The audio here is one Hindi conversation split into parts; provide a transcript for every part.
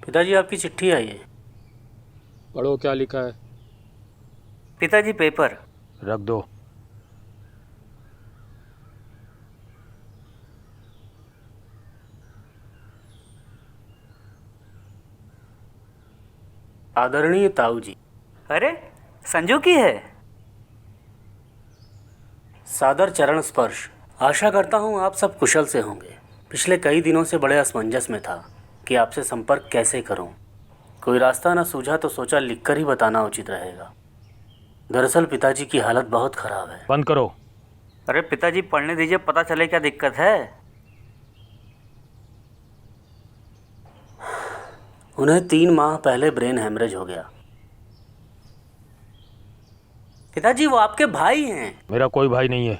पिताजी आपकी चिट्ठी आई है। पढ़ो क्या लिखा है। पिताजी पेपर। रख दो। आदरणीय ताऊ जी, अरे संजू की है। सादर चरण स्पर्श। आशा करता हूँ आप सब कुशल से होंगे। पिछले कई दिनों से बड़े असमंजस में था कि आपसे संपर्क कैसे करूं। कोई रास्ता न सूझा तो सोचा लिखकर ही बताना उचित रहेगा। दरअसल पिताजी की हालत बहुत ख़राब है। बंद करो। अरे पिताजी पढ़ने दीजिए, पता चले क्या दिक्कत है। उन्हें 3 माह पहले ब्रेन हेमरेज हो गया। पिताजी वो आपके भाई हैं। मेरा कोई भाई नहीं है।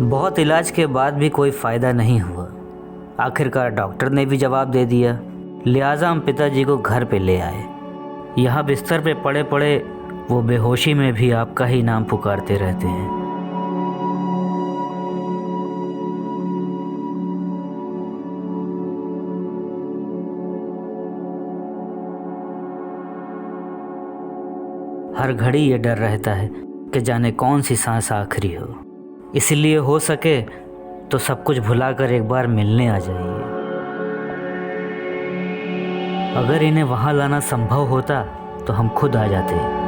बहुत इलाज के बाद भी कोई फ़ायदा नहीं हुआ। आखिरकार डॉक्टर ने भी जवाब दे दिया, लिहाजा हम पिताजी को घर पे ले आए। यहाँ बिस्तर पे पड़े पड़े वो बेहोशी में भी आपका ही नाम पुकारते रहते हैं। हर घड़ी ये डर रहता है कि जाने कौन सी सांस आखिरी हो। इसलिए हो सके तो सब कुछ भुलाकर एक बार मिलने आ जाइए। अगर इन्हें वहाँ लाना संभव होता तो हम खुद आ जाते।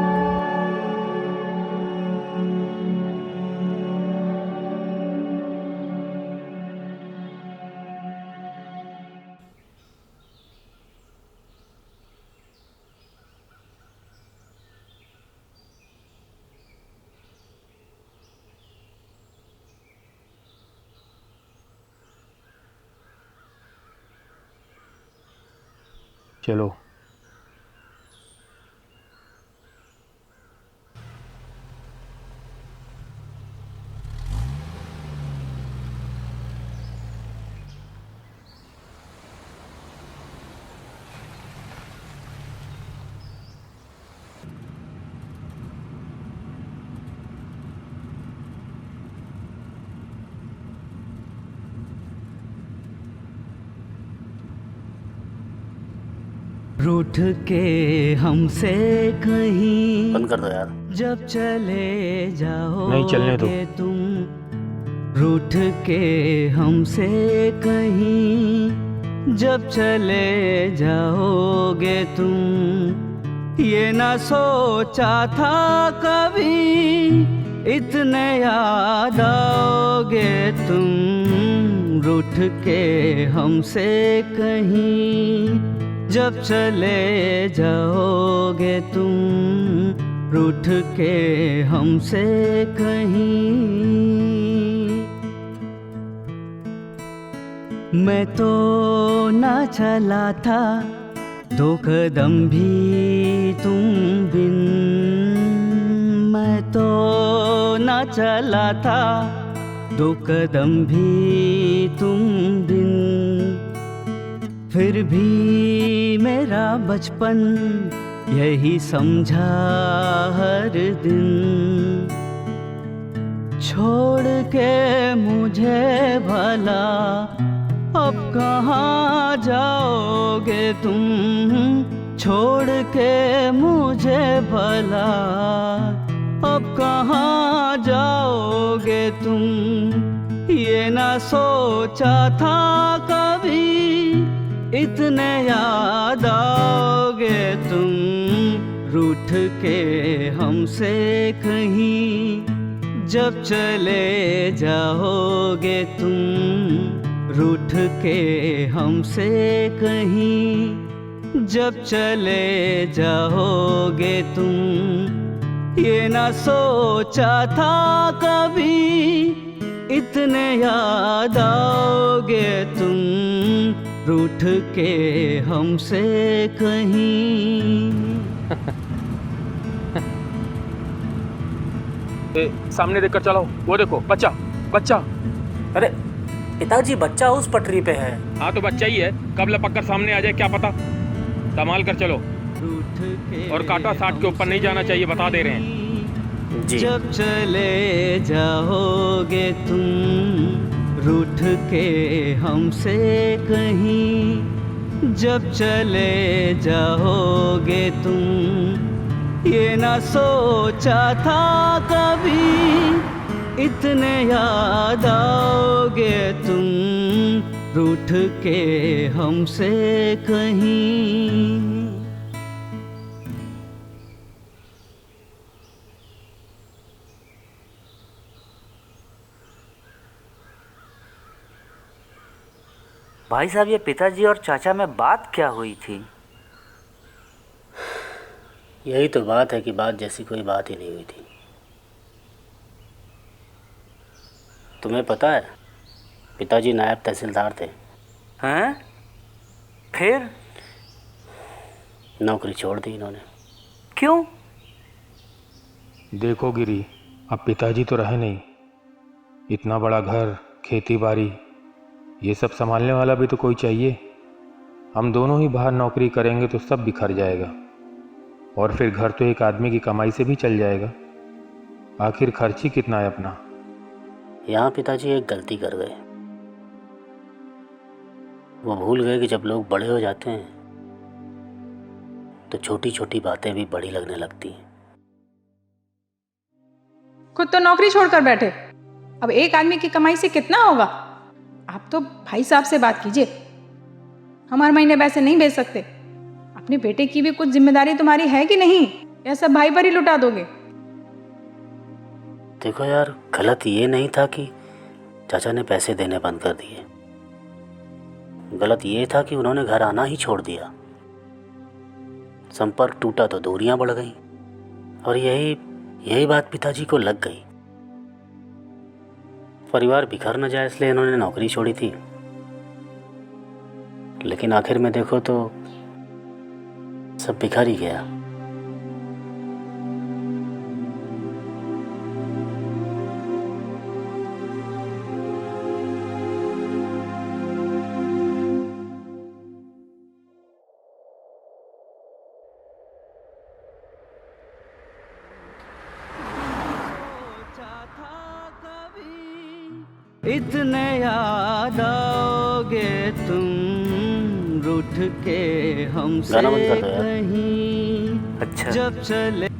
चलो। रूठ के हमसे कहीं बंद कर दो यार। जब चले जाओगे नहीं चलने दो। तुम, रूठ के हमसे कहीं जब चले जाओगे तुम, ये ना सोचा था कभी इतने याद आओगे तुम। रूठ के हमसे कहीं जब चले जाओगे तुम, रूठ के हमसे कहीं। मैं तो ना चला था 2 कदम भी तुम बिन, मैं तो ना चला था 2 कदम भी तुम बिन। फिर भी मेरा बचपन यही समझा हर दिन, छोड़ के मुझे भला अब कहाँ जाओगे तुम। छोड़ के मुझे भला अब कहाँ जाओगे तुम। ये ना सोचा था कभी इतने याद आओगे तुम। रूठ के हमसे कहीं जब चले जाओगे तुम, रूठ के हमसे कहीं जब चले जाओगे तुम, ये ना सोचा था कभी इतने याद आओगे तुम, रूठ के हमसे कहीं। सामने देखकर चलाओ, वो देखो बच्चा बच्चा। अरे पिताजी, बच्चा उस पटरी पे है। हाँ तो बच्चा ही है, कब लपक कर सामने आ जाए क्या पता। संभाल कर चलो, और कांटा 60 के ऊपर नहीं जाना चाहिए, बता दे रहे हैं। जी। जब चले जाओगे तुम, रूठ के हमसे कहीं। जब चले जाओगे तुम, ये ना सोचा था कभी इतने याद आओगे तुम, रूठ के हमसे कहीं। भाई साहब, ये पिताजी और चाचा में बात क्या हुई थी? यही तो बात है कि बात जैसी कोई बात ही नहीं हुई थी। तुम्हें पता है, पिताजी नायब तहसीलदार थे। हैं? फिर? नौकरी छोड़ दी इन्होंने। क्यों? देखो गिरी, अब पिताजी तो रहे नहीं, इतना बड़ा घर, खेती बाड़ी, ये सब संभालने वाला भी तो कोई चाहिए। हम दोनों ही बाहर नौकरी करेंगे तो सब बिखर जाएगा, और फिर घर तो एक आदमी की कमाई से भी चल जाएगा। आखिर खर्च ही कितना है अपना। यहाँ पिताजी एक गलती कर गए। वो भूल गए कि जब लोग बड़े हो जाते हैं तो छोटी छोटी बातें भी बड़ी लगने लगती हैं। खुद तो नौकरी छोड़कर बैठे, अब एक आदमी की कमाई से कितना होगा? आप तो भाई साहब से बात कीजिए, हम हर महीने पैसे नहीं भेज सकते। अपने बेटे की भी कुछ जिम्मेदारी तुम्हारी है कि नहीं, या सब भाई पर ही लुटा दोगे? देखो यार, गलत ये नहीं था कि चाचा ने पैसे देने बंद कर दिए। गलत ये था कि उन्होंने घर आना ही छोड़ दिया। संपर्क टूटा तो दूरियां बढ़ गईं, और यही बात पिताजी को लग गई। परिवार बिखर न जाए इसलिए इन्होंने नौकरी छोड़ी थी, लेकिन आखिर में देखो तो सब बिखर ही गया। इतने याद आओगे तुम, रूठ के हमसे गाना बंद कर दो यार। कहीं। अच्छा। जब चले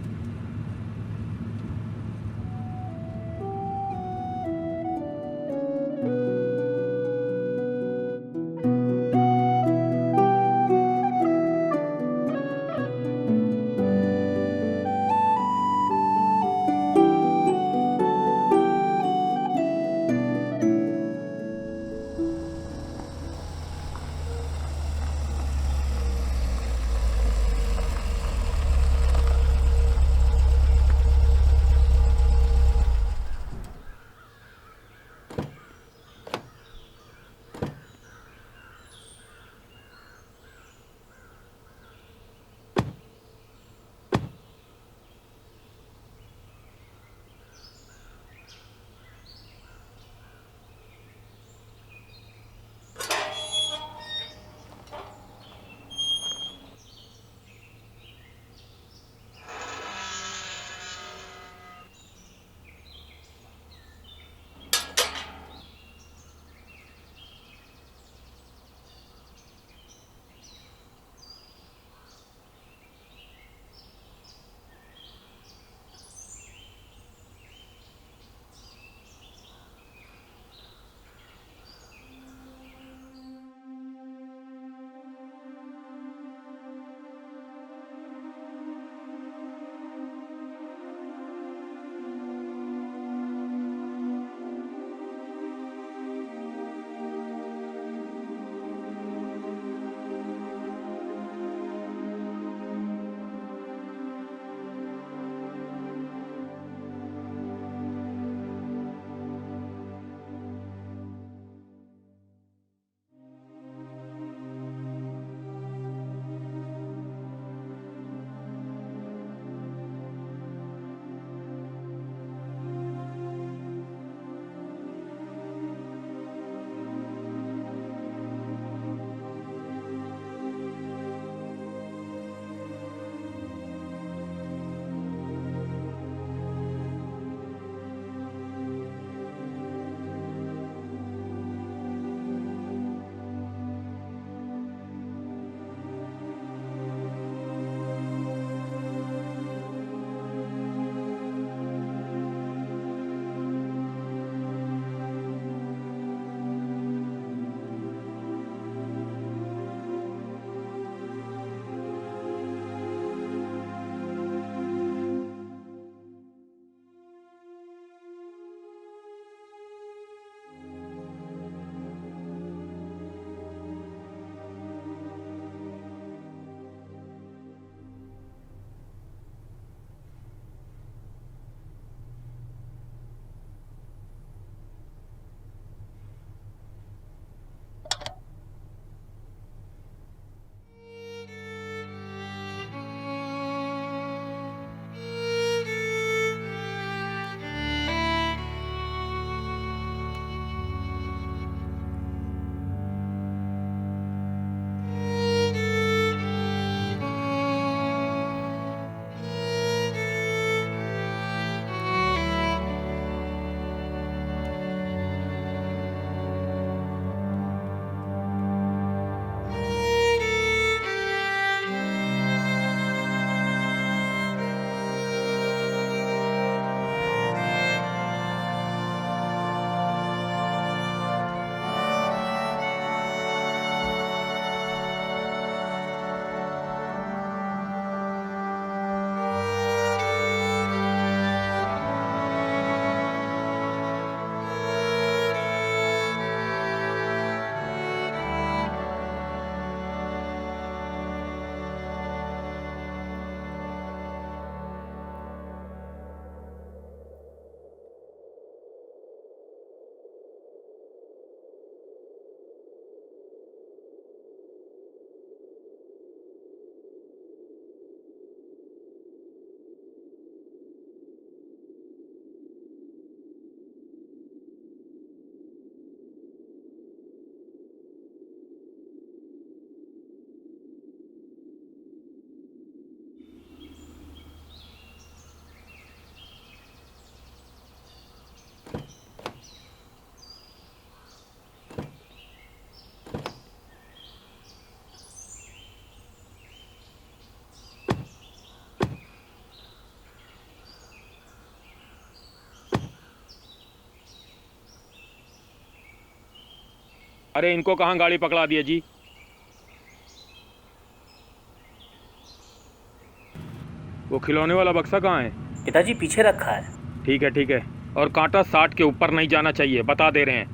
अरे इनको कहाँ गाड़ी पकड़ा दिया जी? वो खिलौने वाला बक्सा कहाँ है? पिताजी पीछे रखा है। ठीक है ठीक है। और कांटा 60 के ऊपर नहीं जाना चाहिए, बता दे रहे हैं।